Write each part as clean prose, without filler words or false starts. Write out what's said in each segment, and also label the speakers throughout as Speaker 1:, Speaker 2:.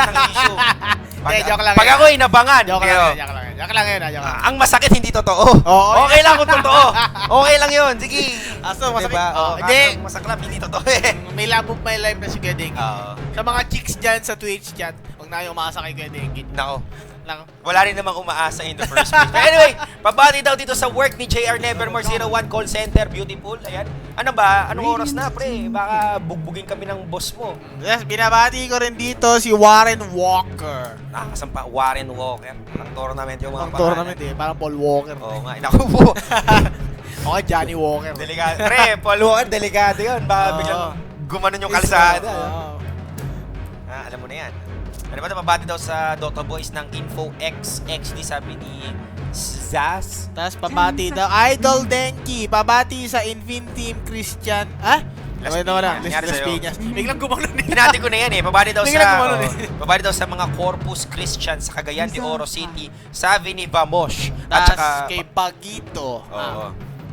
Speaker 1: ang issue.
Speaker 2: Joke lang.
Speaker 1: Pag ako inabangan.
Speaker 2: Joke lang yun.
Speaker 1: Ang masakit hindi totoo.
Speaker 2: Oo.
Speaker 1: Okay lang kung totoo. Okay lang yun. Sige.
Speaker 2: Aso, masakit.
Speaker 1: Diba?
Speaker 2: Hindi.
Speaker 1: Masaklap, hindi totoo eh.
Speaker 2: May love of my life na si Kuya Dengi.
Speaker 1: Oo.
Speaker 2: Sa mga chicks dyan sa Twitch chat, huwag na kayo umasa kay Kuya Dengi.
Speaker 1: Nako.
Speaker 2: Lang.
Speaker 1: Wala rin namang umaasa in the first place. But anyway, pabati daw dito sa work ni JR Nevermore 01 Call Center, beautiful. Ayan. Ano ba? Anong oras na, pre? Baka bugbugin kami ng boss mo.
Speaker 2: Yes, binabati ko rin dito si Warren Walker.
Speaker 1: Nakakasan pa, Warren Walker. Ang tournament yung mga
Speaker 2: Ang tournament eh, parang Paul Walker.
Speaker 1: Oo nga, inaku po.
Speaker 2: Okay, Johnny Walker.
Speaker 1: Delikado. Pre, Paul Walker, delikado yun. Baka biglang gumanon yung kalsada. Alam mo na yan. Ano ba ito? Mabati daw sa Dota Boys ng Info XXD, sabi ni Zaz.
Speaker 2: Tapos pabati daw, Idol Denki. Pabati sa Infin Team Christian. Ah?
Speaker 1: Las
Speaker 2: Piñas. Biglang gumanon eh.
Speaker 1: Hinati ko na yan eh. Pabati daw
Speaker 2: Biglang
Speaker 1: sa
Speaker 2: gumanon eh.
Speaker 1: pabati daw sa mga Corpus Christian sa Cagayan de Oro City, Savi ni Vamos.
Speaker 2: Tapos kay Bagito.
Speaker 1: Oo.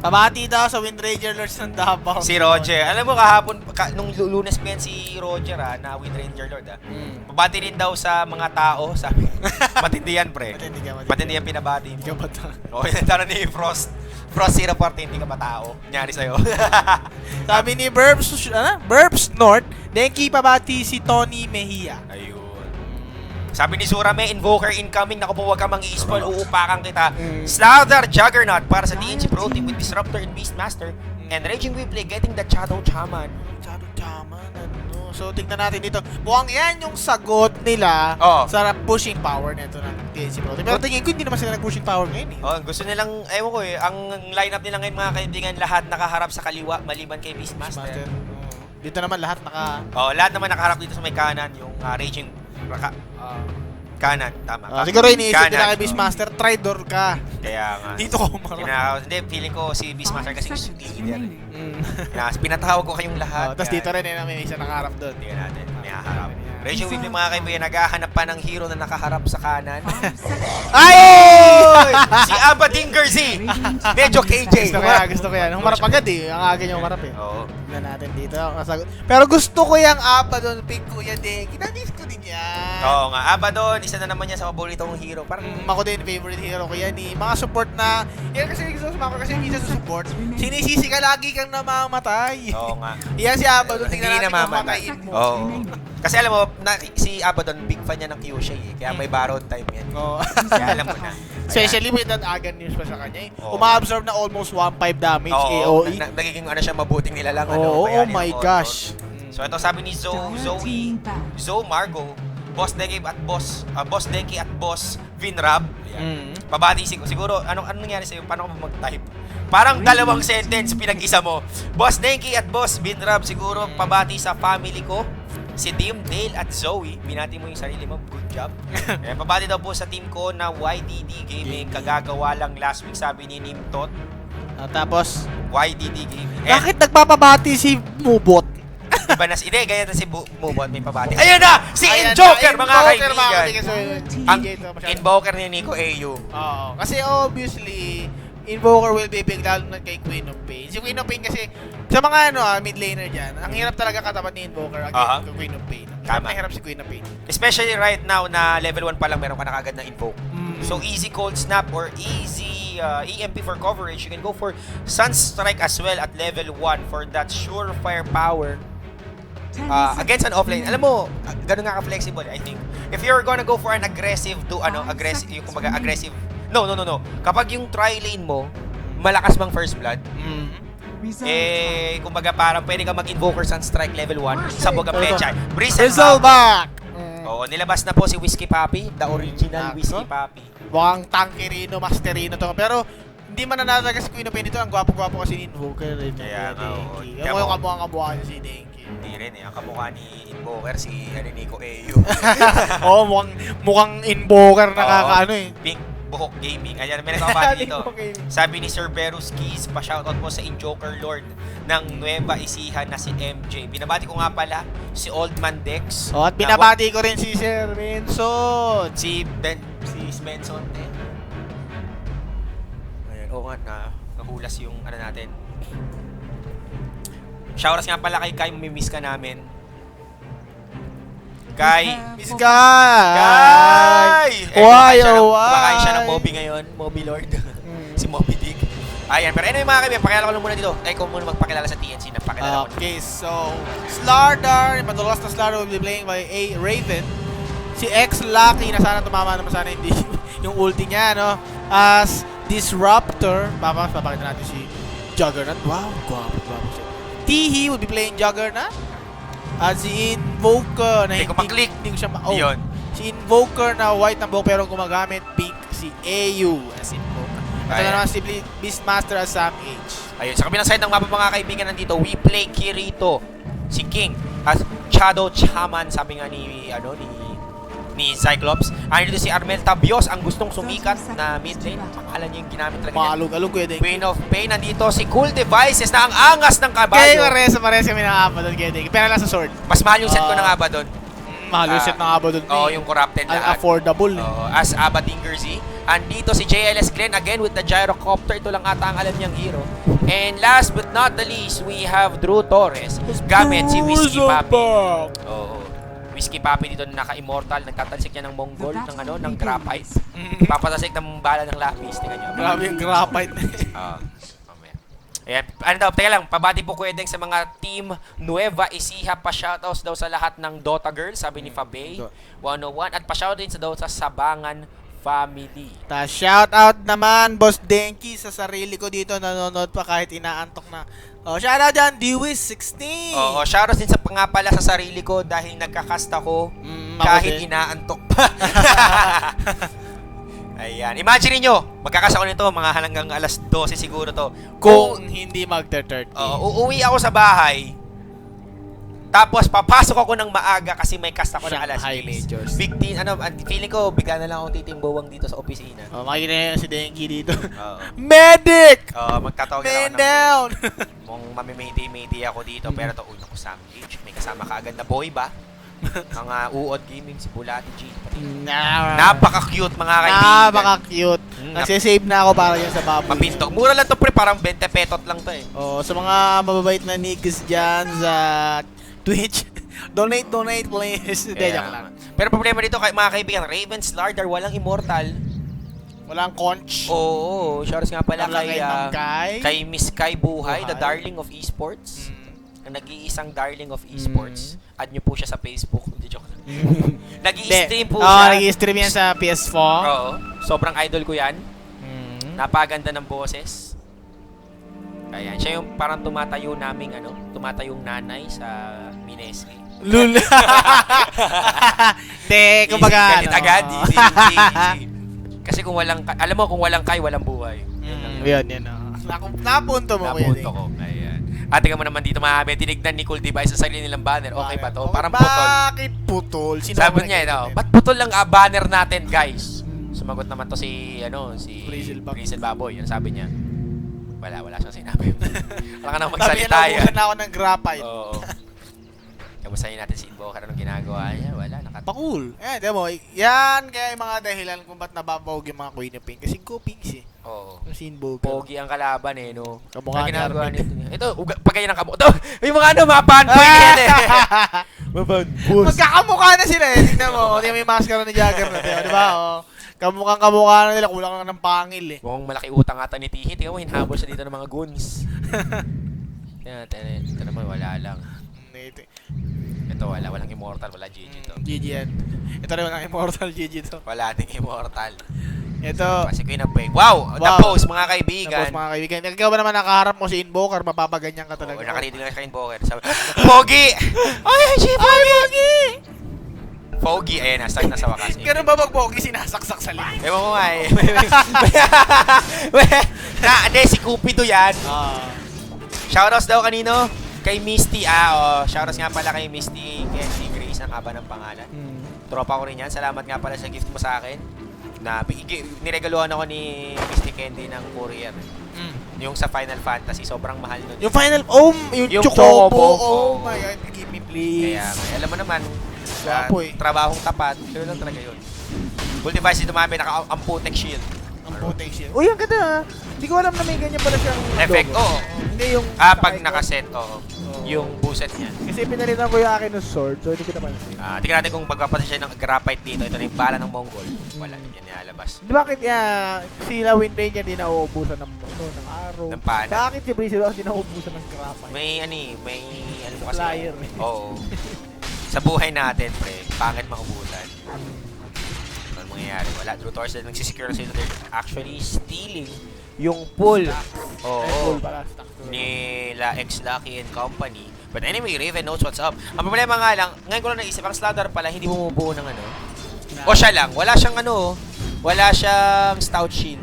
Speaker 2: Pabati daw sa Windranger Lords ng Davao.
Speaker 1: Si Roger. Alam mo kahapon, nung Lunes pa yan si Roger na Windranger Lord Pabati rin daw sa mga tao, sabi. Matindi yan, pre. Matindi yan pinabati.
Speaker 2: Hindi ka ba ta?
Speaker 1: Okay, nandara ni Frost 040, hindi ka ba tao? Nyari sa'yo.
Speaker 2: Sabi ni Burbs North, Denki pabati si Tony Mejia.
Speaker 1: Ayun. Sabi ni Surame, Invoker incoming. Naku po, huwag ka mang-i-spoil. Uupakan kita. Slaughter Juggernaut para sa TNC Pro Team with Disruptor and Beastmaster. And Raging Weebly getting the Shadow Shaman.
Speaker 2: Shadow Shaman, ano? So, tingnan natin dito. Mukhang yan yung sagot nila sa pushing power nito ng TNC Pro Team. Pero tingin ko, hindi naman sila nag-pushing power ngayon eh.
Speaker 1: Gusto nilang, ewan ko eh, ang lineup nila ngayon mga kaibigan, lahat nakaharap sa kaliwa, maliban kay Beastmaster.
Speaker 2: Dito naman lahat
Speaker 1: lahat naman nakaharap dito sa may kanan, yung Raging kanan, tama.
Speaker 2: Siguro iniisip nila kay Beastmaster, traitor ka.
Speaker 1: Kaya nga.
Speaker 2: Dito ko umarap.
Speaker 1: Hindi, feeling ko si Beastmaster kasi gusto leader. Pinatawag ko kayong lahat.
Speaker 2: Tapos dito rin may isa nakaharap doon.
Speaker 1: Tingnan natin, may haharap. Raging Weebly mga kaibigan, naghahanap pa ng hero na nakaharap sa kanan. Ay! Si Abadinger Z! Medyo KJ.
Speaker 2: Gusto ko yan. Humarap agad eh. Ang aga niya humarap eh.
Speaker 1: Oo.
Speaker 2: Tignan natin dito. Pero gusto ko yung Abaddon pick Kuya Denki. Namiss ko din yan.
Speaker 1: Oo nga. Abaddon, isa na naman yan sa paboritong hero. Parang
Speaker 2: ako din, favorite hero ko yan eh. Mga support na, yan kasi gusto ko kasi minsan sa support, sinisisi ka lagi kang namamatay.
Speaker 1: Oo nga.
Speaker 2: Yan si Abaddon, tingnan
Speaker 1: Hindi
Speaker 2: natin kung
Speaker 1: namamatay.
Speaker 2: matayin mo.
Speaker 1: Oo. Kasi alam mo, si Abaddon, big fan niya ng Kyusha eh. Kaya may baron time yan.
Speaker 2: Oo.
Speaker 1: Kaya alam mo na.
Speaker 2: Especially with that Agan news pa sa kanya eh. Uma-absorb na almost 1.5 damage AOE.
Speaker 1: Nagiging siya mabuting nilalang.
Speaker 2: Oh my gosh.
Speaker 1: So ito sabi ni Zoe Margo, Boss Denki at Boss Vinrab. Pabati siguro, anong nangyari sa'yo? Paano ka mag-type? Parang dalawang sentence pinag-isa mo. Boss Denki at Boss Vinrab, siguro pabati sa family ko. Si Dim, Dale at Zoe, binati mo yung sarili mo, good job. Pabati daw po sa team ko na YDD Gaming, kagagawa lang last week, sabi ni Nimtot.
Speaker 2: Tapos,
Speaker 1: YDD Gaming.
Speaker 2: Bakit nagpapabati si Mubot?
Speaker 1: Iba na hindi, gaya na si Mubot, may pabati. Ayun na! Si Invoker, mga kaibigan! Ang Invoker ni Nico AU.
Speaker 2: Oo, kasi obviously, Invoker will be big lalo na kay Queen of Pain. Si Queen of Pain kasi, sa mga mid laner dyan, ang hirap talaga katapat ni Invoker against Queen of Pain. Hirap si Queen of Pain.
Speaker 1: Especially right now na level 1 pa lang meron ka na kagad na Invoke. So easy cold snap or easy EMP for coverage. You can go for Sunstrike as well at level 1 for that surefire power. Against an offlane. Alam mo, ganun nga ka-flexible, I think. If you're gonna go for an aggressive yung kumbaga aggressive. No. Kapag yung tri-lane mo, malakas bang first blood, kumbaga parang pwede ka mag-invoker Sunstrike level 1 sa Boga Pecha.
Speaker 2: Bristle back!
Speaker 1: Oo, nilabas na po si Whiskey Papi, the original Whiskey Papi.
Speaker 2: Mukhang tankerino, masterino to. Pero, hindi man nanalaga si Queen of Pain dito. Ang gwapo-gwapo kasi ni Invoker.
Speaker 1: Kaya nga, oo.
Speaker 2: Ang mo yung kabuha niya si Denki.
Speaker 1: Hindi rin eh. Ang kamukha ni Invoker, si Nico AU.
Speaker 2: Oo, mukhang Invoker nakakaano eh.
Speaker 1: Pink Buhok Gaming. Ayan, may nagkakabati dito. Sabi ni Sir Berus Keys, pa-shoutout po sa In-Joker Lord ng Nueva Ecija na si MJ. Binabati ko nga pala si Old Man Dex.
Speaker 2: At binabati ko rin si Sir Benson.
Speaker 1: Si Benson din. Ayan, oo nga, nahulas yung natin. Shoutouts nga pala kay Kai, mamimiss ka namin. Kay...
Speaker 2: Miss Guy!
Speaker 1: Guy!
Speaker 2: Why,
Speaker 1: kumakain siya ng Moby ngayon. Moby Lord. Si Moby Dick. Ayan, pero anyway mga kaibigan, pakilala ko lang muna dito. Ikaw muna magpakilala sa TNC. Nagpakilala ko.
Speaker 2: Okay, so Slardar, yung madalas na Slardar will be playing by A. Raven. Si X Lucky na sana tumama naman sana hindi yung ulti niya, no? As Disruptor, papakita natin si Juggernaut. Wow, gwapo siya. Tihi will be playing Juggernaut. At si Invoker na
Speaker 1: Hindi ko maklik.
Speaker 2: Hindi ko siya
Speaker 1: Yun.
Speaker 2: Si Invoker na white na buhok pero gumagamit pink si AU as Invoker. At
Speaker 1: Ayan.
Speaker 2: naman si Beastmaster as Sam H.
Speaker 1: Ayun, sa kabilang side ng mapa mga kaibigan nandito, we play Kirito, si King, as Shadow Shaman, sabi nga ni Cyclops. Dito si Armel Tabios, ang gustong sumikat na mid lane. Pangalan niya yung ginamit talaga niya.
Speaker 2: Maalog-alog ko yun.
Speaker 1: Queen of Pain, nandito si Cool Devices na ang angas ng
Speaker 2: Kaya
Speaker 1: kabayo.
Speaker 2: pares kami ng Abaddon kaya din. Pero lang sa sword.
Speaker 1: Mas mahal yung set ko ng Abaddon.
Speaker 2: Mahal yung set ng Abaddon.
Speaker 1: Oo, yung corrupted lahat.
Speaker 2: Unaffordable.
Speaker 1: As Abadinger Z. Andito si JLS Glenn again with the gyrocopter. Ito lang ata ang alam niyang hero. And last but not the least, we have Drew Torres. Gamit si Whiskey Papi. Oo. Whiskey Papi dito na naka-immortal. Nagtatalsik niya ng Mongol, ng graphite. Papatasik ng bala ng lapis. Tingnan niyo.
Speaker 2: Grabe yung graphite.
Speaker 1: Ayan. Ano daw, teka lang, pabati po Kuya Deng sa mga team Nueva Ecija, pa-shoutouts daw sa lahat ng Dota Girls, sabi ni Fabay 101, at pa-shoutout din daw sa Sabangan family.
Speaker 2: Shout out naman, Boss Denki, sa sarili ko dito, nanonood pa kahit inaantok na. Shout out dyan, Dewis16.
Speaker 1: Oo, shoutout din sa nga pala sa sarili ko dahil nagkakast ako kahit inaantok pa. Ayan. Imagine niyo, magkakas ako nito mga hanggang alas 12 siguro to.
Speaker 2: Kung hindi mag-30.
Speaker 1: Uuwi ako sa bahay. Tapos papasok ako ng maaga kasi may cast ako ng alas 10. Big team, feeling ko bigla na lang akong titimbawang dito sa opisina.
Speaker 2: Makikita niyo si Denki dito. Medic!
Speaker 1: Magtatawag
Speaker 2: Man
Speaker 1: na
Speaker 2: down!
Speaker 1: Mong mamimedi ako dito pero to uno ko Sam H. May kasama ka agad na boy ba? Mga Uod Gaming, si Bulati G. Napaka-cute mga kaibigan.
Speaker 2: Napaka-cute. Nagsisave na ako para yan sa baboy.
Speaker 1: Mapintog. Mura lang to pre, parang 20 petot lang to eh.
Speaker 2: Sa mga mababait na niggas dyan sa Twitch, donate please. Joke lang.
Speaker 1: Pero problema dito mga kaibigan, Raven Slardar, walang immortal.
Speaker 2: Walang conch.
Speaker 1: Oo, shouts nga pala
Speaker 2: kay
Speaker 1: kay Miss Kai Buhay, the darling of esports. Ang nag-iisang darling of esports. Add nyo po siya sa Facebook. Hindi, joke lang. Nag-i-stream po siya.
Speaker 2: Nag-i-stream yan sa PS4.
Speaker 1: Oo. Sobrang idol ko yan. Napaganda ng boses. Ayan. Siya yung parang tumatayong nanay sa Minesli.
Speaker 2: Lul. Kumbaga.
Speaker 1: Galit agad. Easy. Kasi kung walang, alam mo, kung walang Kai, walang buhay.
Speaker 2: Yan. Napunto mo.
Speaker 1: Napunto ko. Ayan. At tingnan mo naman dito mga tinignan ni Cool Device sa sarili nilang banner. Okay ba to? Parang putol.
Speaker 2: Bakit putol?
Speaker 1: Sabi niya ba't putol lang banner natin, guys? Sumagot naman to si Frizzle Baboy. Yung sabi niya. Wala siyang sinabi. Wala ka nang magsalita yan.
Speaker 2: Sabi na ako ng graphite.
Speaker 1: Oo. Kamustahin natin si Invoker. Anong ginagawa niya? Wala.
Speaker 2: Pa-cool. Demo. Yan kaya yung mga dahilan kung ba't nababawag yung mga Queen of Pain. Kasi go pinks
Speaker 1: Oo.
Speaker 2: Si Invoker.
Speaker 1: Pogi ang kalaban no.
Speaker 2: Kamukha
Speaker 1: ni Armin. Ito, pag ganyan ang kamukha. Ito, yung mga mga fanboy yan
Speaker 2: Magkakamukha na sila Tingnan mo. Tingnan mo yung maskara ni Juggernaut. Di ba? Kamukha na nila. Kulang lang ng pangil
Speaker 1: Mukhang malaki utang ata ni Tihi. Tingnan mo, hinhabol siya dito ng mga goons. Ito naman, wala lang. Ito, walang immortal. Wala GG to.
Speaker 2: GG yan. Ito rin walang immortal GG to.
Speaker 1: Wala ding immortal.
Speaker 2: Ito.
Speaker 1: Si Queen of Pain. Wow! The pose, mga kaibigan.
Speaker 2: Ikaw ba naman nakaharap mo si Invoker, mapapaganyan ka talaga.
Speaker 1: Nakarinig lang sa Invoker. Sabi, Pogi! Ay, si Pogi! Pogi, ayan na, start na sa wakas.
Speaker 2: Ganun ba Pogi sinasaksak sa live?
Speaker 1: Ewan ko nga Hindi, si Cupido yan. Shoutouts daw kanino? Kay Misty. Shoutouts nga pala kay Misty. Candy Grace, ang haba ng pangalan. Tropa ko rin yan. Salamat nga pala sa gift mo sa akin. Niregaluhan ako ni Misty Candy ng courier. Yung sa Final Fantasy, sobrang mahal nun.
Speaker 2: Yung Final, yung Chocobo. Oh my God, give me please.
Speaker 1: Kaya, alam mo naman,
Speaker 2: trabahong
Speaker 1: tapat, yun lang talaga yun. Full device dito mami, naka-Amputec shield.
Speaker 2: Amputec shield. Uy, ang ganda Hindi ko alam na may ganyan pala siyang
Speaker 1: effect,
Speaker 2: logo.
Speaker 1: oo.
Speaker 2: Hindi yung...
Speaker 1: pag nakaset, oo. yung buset niya.
Speaker 2: Kasi pinalitan ko yung akin ng sword, so hindi ko napansin.
Speaker 1: Tingnan natin kung magpapansin siya ng graphite dito. Ito na yung bala ng Mongol. Wala din yan nilalabas.
Speaker 2: Di bakit sila Wind Ranger hindi nauubusan ng arrow?
Speaker 1: Ng pana.
Speaker 2: Bakit si Breezy Rock hindi nauubusan ng graphite?
Speaker 1: May ano mo kasi.
Speaker 2: Flyer.
Speaker 1: Oo. Sa buhay natin, pre, pangit maubusan. Ano mangyayari? Wala. True Torso nagsisecure na sila. They're actually stealing yung pool. Oo. Nila X-Lucky and Company. But anyway, Raven knows what's up. Ang problema nga lang, ngayon ko lang naisip, ang Slardar pala, hindi bumubuo ng ano. O siya lang. Wala siyang ano. Wala siyang Stout Shield.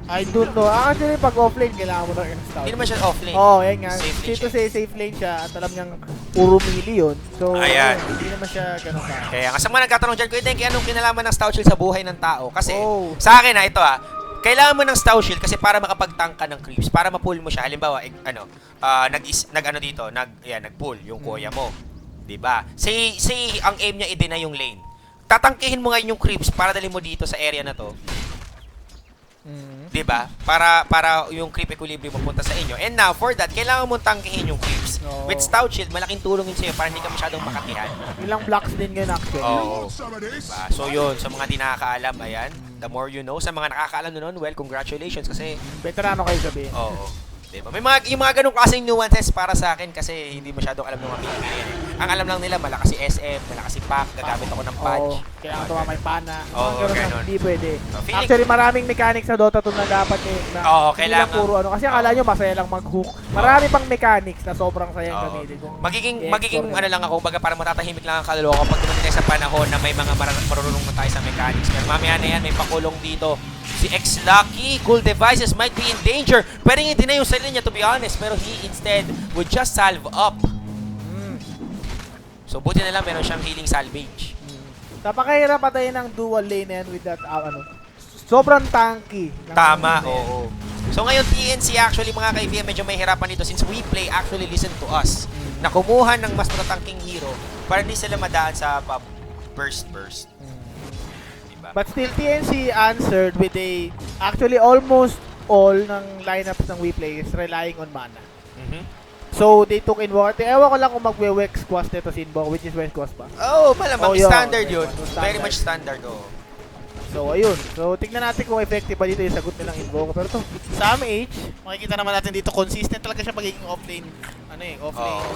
Speaker 2: I don't know. Actually, pag offlane, kailangan mo na yung stout.
Speaker 1: Hindi naman siya offlane.
Speaker 2: Oo, yan nga.
Speaker 1: Safe lane
Speaker 2: Dito
Speaker 1: siya.
Speaker 2: sa safe lane siya at alam niyang puro melee yun. So,
Speaker 1: Ayan.
Speaker 2: hindi naman siya ganun ka.
Speaker 1: Kaya nga sa mga nagtatanong dyan, Kuya Denki, anong kinalaman ng Stout Shield sa buhay ng tao? Kasi,
Speaker 2: Oh.
Speaker 1: sa akin ito kailangan mo ng Stout Shield kasi para makapag-tank ka ng creeps, para ma-pull mo siya. Halimbawa, nag-pull yung kuya mo. 'Di ba? Say ang aim niya i-deny yung lane. Tatangkihin mo ngayon yung creeps para dali mo dito sa area na to. 'Di ba? Para yung creep equilibrium mapunta sa inyo. And now, for that, kailangan mong tangkihin yung creeps.
Speaker 2: Oo.
Speaker 1: With Stout Shield, malaking tulong yun sa'yo para hindi ka masyadong makatihan.
Speaker 2: Ilang blocks din yun actually.
Speaker 1: Oo. Diba? So yun, sa mga di nakakaalam, ayan, the more you know. Sa mga nakakaalam nun, well, congratulations kasi,
Speaker 2: Veterano kayo sabihin.
Speaker 1: oo. Diba? May yung mga ganung klaseng nuances para sa akin kasi hindi masyadong alam ng mga Pilipino. Ang alam lang nila, malakas si SM, malakas si Pac, gagamit ako ng patch.
Speaker 2: Oo. Kailangan tumama yung pana.
Speaker 1: Oo, ganun.
Speaker 2: Hindi pwede.
Speaker 1: So, feeling-
Speaker 2: Actually, maraming mechanics sa Dota 2 na dapat na
Speaker 1: Oo,
Speaker 2: hindi
Speaker 1: kailangan.
Speaker 2: lang puro ano. Kasi akala nyo masaya lang mag-hook. Marami pang mechanics na sobrang sayang
Speaker 1: Oo.
Speaker 2: gamitin. Kung
Speaker 1: Magiging
Speaker 2: i-explore
Speaker 1: ano lang ako, baga parang matatahimik lang ang kaluluwa ko pag dumating tayo sa panahon na may mga marunong na tayo sa mechanics. Pero mamaya na yan, may pakulong dito. Si X-Lucky, cool devices might be in danger. Pwedeng i-deny yung sarili niya, to be honest. Pero he instead would just salve up. So buti na lang meron siyang healing salvage.
Speaker 2: Napakahirap patayin ng dual lane yan with that, sobrang tanky.
Speaker 1: Tama, oo. So ngayon TNC actually mga kaibigan medyo may hirapan dito since we play actually listen to us. Na kumuha ng mas matatangking hero para hindi sila madaan sa burst. Diba?
Speaker 2: But still, TNC answered with actually almost all ng lineups ng we play is relying on mana. So, they took Invoker. Ewan ko lang kung magwe-Wex Quas nito si Invoker, which is Wex Quas pa.
Speaker 1: Oh, malamang.
Speaker 2: Yun.
Speaker 1: Standard yun.
Speaker 2: Standard.
Speaker 1: Very much standard, oh.
Speaker 2: So, ayun. So, tignan natin kung effective ba dito yung sagot nilang Invoker. Pero to, sa MH, makikita naman natin dito, consistent talaga siya pagiging offlane, offlane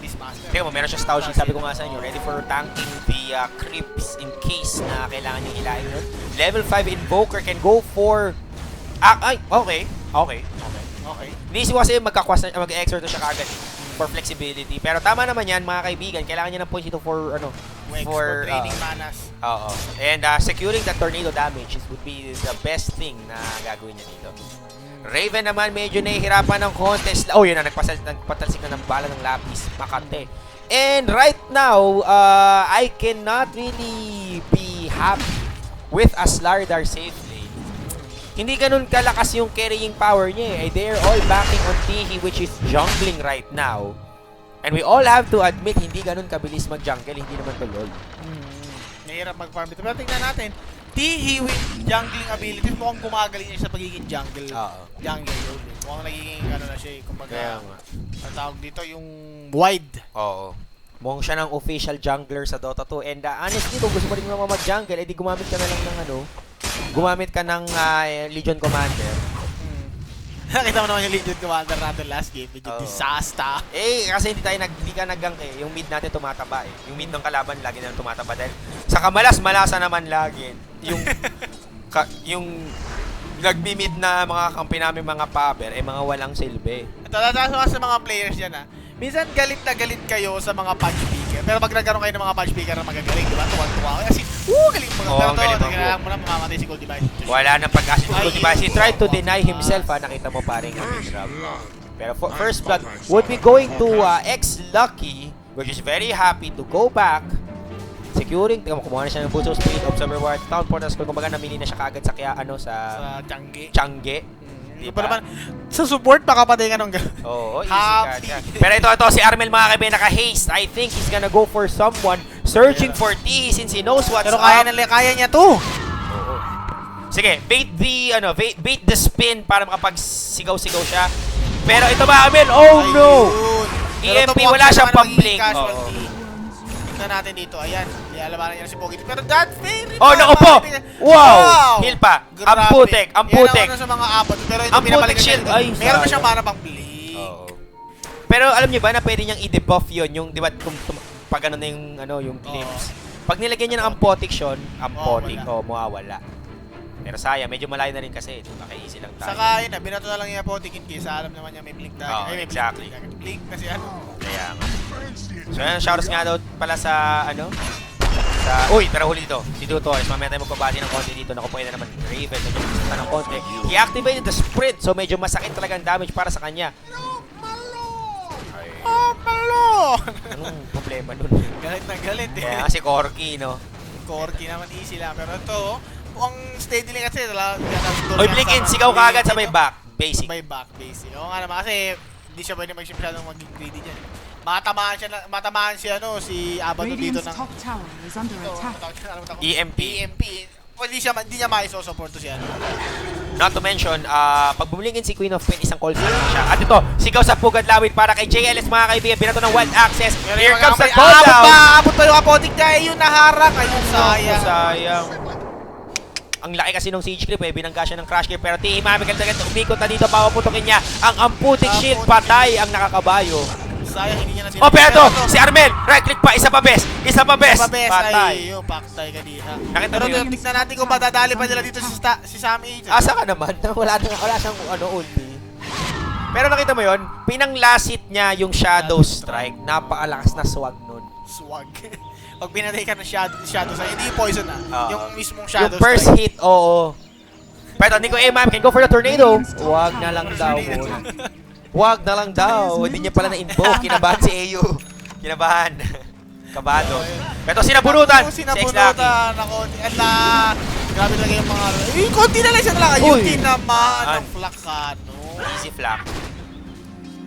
Speaker 2: Beastmaster.
Speaker 1: Tingnan mo, meron siya Stout Shield. Sabi ko nga sa inyo, ready for tanking the creeps in case na kailangan niyang hilahin yun. Level 5 Invoker can go for... Okay. Hindi si kasi mag-exert siya kagad for flexibility. Pero tama naman yan, mga kaibigan. Kailangan niya ng points ito for,
Speaker 2: For draining manas.
Speaker 1: Oo. And securing the tornado damage would be the best thing na gagawin niya dito. Raven naman medyo nahihirapan ng contest. Oh, yun na. Nagpatalsik na ng bala ng lapis. Makate. And right now, I cannot really be happy with a Slardar safe lane. Hindi ganun kalakas yung carrying power niya eh. They're all backing on Tihi which is jungling right now. And we all have to admit, hindi ganun kabilis mag-jungle. Hindi naman to LoL.
Speaker 2: Mahirap mag-farm dito. Pero tingnan natin, Tihi with jungling abilities, mukhang gumagaling niya sa pagiging jungle.
Speaker 1: Oo.
Speaker 2: Jungle role. Mukhang nagiging na siya eh. Kumbaga,
Speaker 1: Kaya nga.
Speaker 2: ang tawag dito yung wide.
Speaker 1: Oo. Mukhang siya ng official jungler sa Dota 2. And honestly, kung gusto mo rin naman mag-jungle, edi gumamit ka na lang ng gumamit ka ng Legion Commander.
Speaker 2: Nakita mo naman yung Legion Commander natin last game. Medyo disaster.
Speaker 1: Kasi hindi ka nag-gank eh. Yung mid natin tumataba eh. Yung mid ng kalaban lagi na tumataba dahil sa kamalas-malasa naman lagi. Yung nagmi-mid na mga kampi namin mga paber mga walang silbi.
Speaker 2: Ito, tataas sa mga players dyan minsan galit na galit kayo sa mga punch picker. Pero pag nagkaroon kayo ng mga punch picker na magagaling, diba? Tuwan-tuwa kayo. Kasi, galing mga.
Speaker 1: Oo,
Speaker 2: Pero
Speaker 1: ang galing
Speaker 2: to, kailangan mo na mamamatay si Gold Device.
Speaker 1: Wala nang pag-asa si Gold Device. He tried to deny himself Nakita mo paring Grab. Pero first blood would be going to X-Lucky, which is very happy to go back. Securing, kumuha na siya ng Boost of Speed, Observer Ward, Town Portal Skull, kumbaga namili na siya kagad sa sa Changge.
Speaker 2: Diba? Naman, sa support, baka patay ka nung
Speaker 1: Oo, easy ka dyan. Pero ito, si Armel mga kaibigan, naka-haste. I think he's gonna go for someone searching for T since he knows what's
Speaker 2: Pero
Speaker 1: up.
Speaker 2: kaya niya to.
Speaker 1: Oo. Sige, bait the spin para makapagsigaw-sigaw siya. Pero ito ba, Armel? Oh no! EMP,
Speaker 2: Pero
Speaker 1: wala siyang
Speaker 2: naman
Speaker 1: pang-blink.
Speaker 2: magiging
Speaker 1: Oo.
Speaker 2: casualty. Tingnan natin dito. Ayan. Lalabanan niya na si Pogi. Pero that very
Speaker 1: Oh, naku po! Wow! Heal pa. Ang putek, ang putek.
Speaker 2: Yan ang sa mga abot. Pero ito
Speaker 1: Ang putek
Speaker 2: pinapalikan
Speaker 1: shield.
Speaker 2: niya.
Speaker 1: Ay,
Speaker 2: Meron na
Speaker 1: sayang.
Speaker 2: siyang mana pang-blink.
Speaker 1: Oo. Pero alam niyo ba na pwede niyang i-debuff yun, yung, di ba, pag ano na yung glimpse. Pag nilagyan niya ng ampotiction, mawawala. Pero sayang, medyo malayo na rin kasi, di ba, kaya easy lang tayo.
Speaker 2: Saka yun na, binato na lang niya Potik in case alam naman niya may blink tag.
Speaker 1: Oo,
Speaker 2: Ay, may
Speaker 1: exactly.
Speaker 2: blink kasi ano.
Speaker 1: Kaya nga. So yan, shoutouts nga daw pala sa, uy, pero huli dito, si Dutoys, mamaya tayo magpabati ng konti dito, naku, pwede naman Raven, medyo masakit ng konti. He activated the sprint, so medyo masakit talaga ang damage para sa kanya.
Speaker 2: Oh, malo!
Speaker 1: Anong problema nun?
Speaker 2: Galit na galit eh.
Speaker 1: Kaya nga si Corky, no?
Speaker 2: Corky naman easy lang. Pero ito, ang steady lang kasi talaga.
Speaker 1: Oy, blink in, sigaw ka agad sa may back. Basic.
Speaker 2: May back, basic. Oo nga naman kasi hindi siya pwede masyadong maging greedy dyan. Matamaan siya si Abaddon dito
Speaker 3: Radiant's
Speaker 2: ng
Speaker 3: top tower is under attack.
Speaker 1: EMP.
Speaker 2: EMP. Hindi niya maisosupport to siya.
Speaker 1: Not to mention, pag bumilingin si Queen of Pain, isang call siya. At ito, sigaw sa pugad lawit para kay JLS mga kaibigan. Binato ng wild access. Here comes the call down.
Speaker 2: Abot pa yung apotik niya. Yung naharang. Ayun, sayang.
Speaker 1: Sayang. Ang laki kasi nung siege clip binangga siya ng crash clip. Pero Tihi Mami kagad umikot na dito. Papaputokin niya ang amputik shield. Patay ang nakakabayo.
Speaker 2: Sayang, hindi niya na
Speaker 1: Oh, pero ito, si Armel, right click pa, isa pa best.
Speaker 2: Patay.
Speaker 1: Patay.
Speaker 2: Yung paktay ka diha.
Speaker 1: Nakita
Speaker 2: Pero
Speaker 1: mo yun?
Speaker 2: tignan natin kung madadali pa nila dito si Sammy.
Speaker 1: Asa ka naman? Wala siyang ulti. Pero nakita mo yon, pinanglasit niya yung Shadow Strike. Napakalakas na swag nun.
Speaker 2: Swag. Pag pinatay ka ng shadow sa hindi poison yung mismong shadow
Speaker 1: Yung first hit, oo. Pero Nico Ma'am, can go for the tornado. Wag na lang daw. Wag na lang daw. Hindi niya pala na-invoke. Kinabahan si Ayu. Kinabahan. Kabado. Pero sinabunutan. Si X-Lucky.
Speaker 2: Sinabunutan ako. Grabe talaga yung mga... konti na lang siya talaga.
Speaker 1: Uy.
Speaker 2: Yung naman ng flakano.
Speaker 1: Easy flak.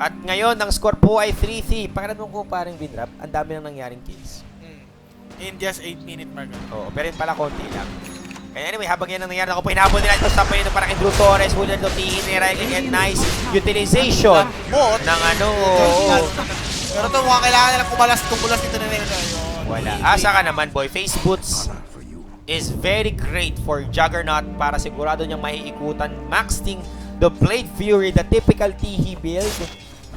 Speaker 1: At ngayon, ang score po ay 3-3. Pakiramdam ko parang Vinrap, ang dami nang nangyaring kills.
Speaker 2: In just 8-minute mark.
Speaker 1: Oo, pero yun pala konti lang. Kaya anyway, habang yan ang nangyari, ako po hinabol nila ito sa payo para kay Drew Torres, huli na ito, Tihi ni Riley, and nice utilization
Speaker 2: Bot.
Speaker 1: ng ano.
Speaker 2: Pero ito mukhang kailangan nilang kumulas dito na rin.
Speaker 1: Wala. Asa ka naman, boy. Face boots is very great for Juggernaut para sigurado niyang maiikutan. Maxing the Blade Fury, the typical Tihi build.